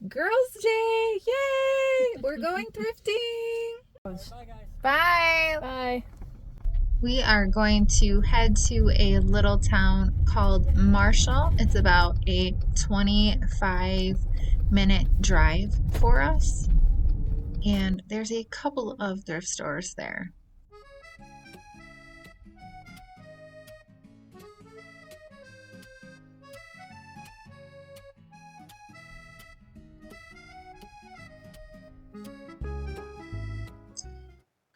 Girls' Day! Yay! We're going thrifting! Bye! Bye. We are going to head to a little town called Marshall. It's about a 25-minute drive for us, and there's a couple of thrift stores there.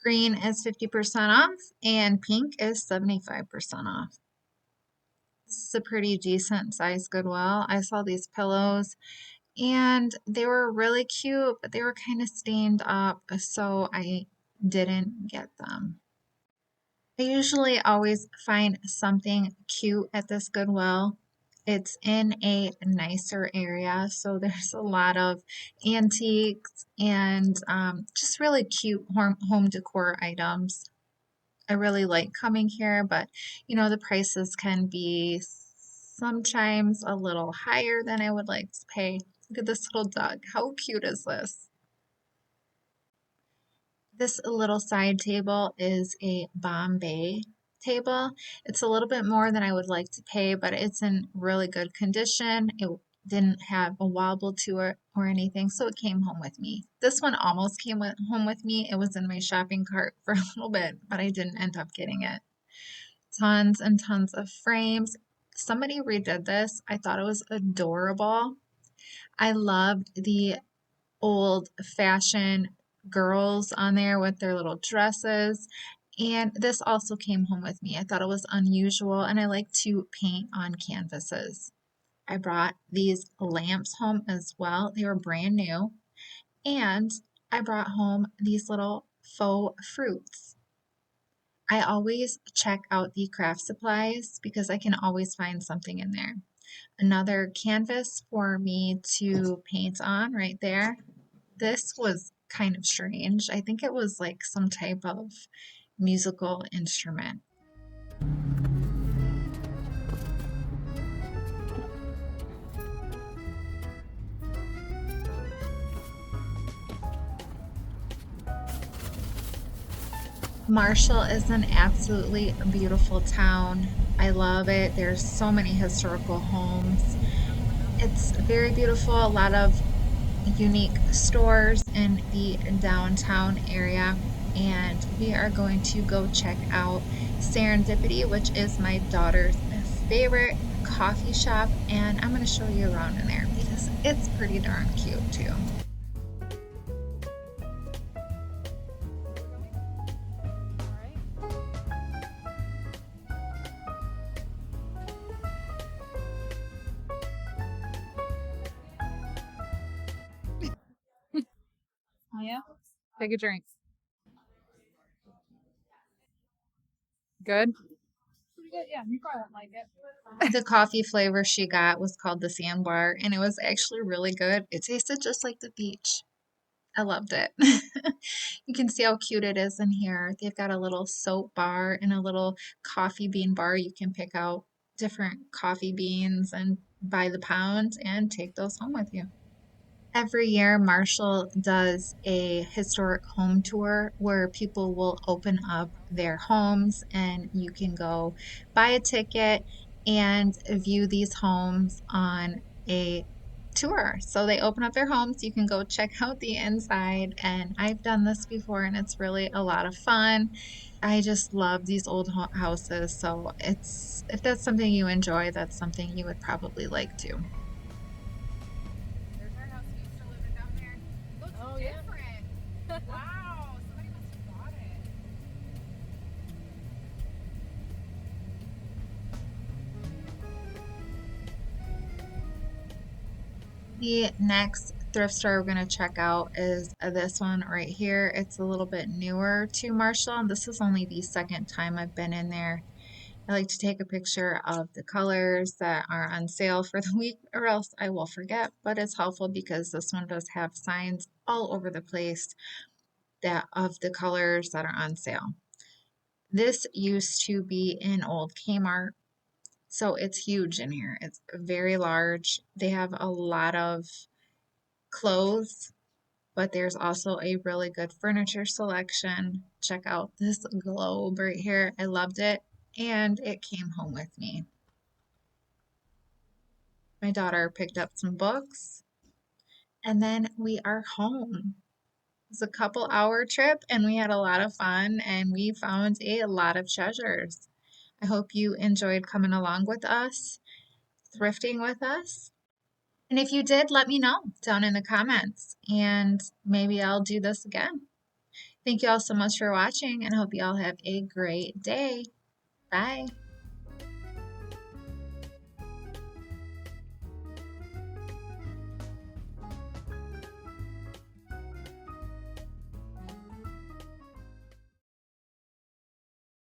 Green is 50% off, and pink is 75% off. This is a pretty decent sized Goodwill. I saw these pillows and they were really cute, but they were kind of stained up, so I didn't get them. I usually always find something cute at this Goodwill. It's in a nicer area, so there's a lot of antiques and just really cute home decor items. I really like coming here, but the prices can be sometimes a little higher than I would like to pay. Look at this little dog. How cute is this? This little side table is a Bombay table. It's a little bit more than I would like to pay, but it's in really good condition. It didn't have a wobble to it or anything, so it came home with me. This one almost came home with me. It was in my shopping cart for a little bit, but I didn't end up getting it. Tons and tons of frames. Somebody redid this. I thought it was adorable. I loved the old fashioned girls on there with their little dresses. And this also came home with me. I thought it was unusual, and I like to paint on canvases. I brought these lamps home as well. They were brand new. And I brought home these little faux fruits. I always check out the craft supplies because I can always find something in there. Another canvas for me to paint on right there. This was kind of strange. I think it was like some type of musical instrument. Marshall is an absolutely beautiful town. I love it. There's so many historical homes. It's very beautiful. A lot of unique stores in the downtown area, and we are going to go check out Serendipity, which is my daughter's favorite coffee shop, and I'm going to show you around in there because it's pretty darn cute too. Oh yeah? Take a drink. Good? Pretty good, yeah. You probably won't like it. The coffee flavor she got was called the Sandbar, and it was actually really good. It tasted just like the beach. I loved it. You can see how cute it is in here. They've got a little soap bar and a little coffee bean bar. You can pick out different coffee beans and by the pound and take those home with you. Every year, Marshall does a historic home tour where people will open up their homes and you can go buy a ticket and view these homes on a tour. So they open up their homes, you can go check out the inside, and I've done this before and it's really a lot of fun. I just love these old houses, so it's if that's something you enjoy, that's something you would probably like to. There's our house we used to live in down there. Looks different. Wow, somebody must have bought it. The next thrift store we're going to check out is this one right here. It's a little bit newer to Marshall, and this is only the second time I've been in there. I like to take a picture of the colors that are on sale for the week, or else I will forget, but it's helpful because this one does have signs all over the place that of the colors that are on sale. This used to be an old Kmart, so it's huge in here. It's very large. They have a lot of clothes, but there's also a really good furniture selection. Check out this globe right here. I loved it, and it came home with me. My daughter picked up some books, and then we are home. It was a couple hour trip, and we had a lot of fun, and we found a lot of treasures. I hope you enjoyed coming along with us, thrifting with us. And if you did, let me know down in the comments, and maybe I'll do this again. Thank you all so much for watching, and I hope you all have a great day. Bye.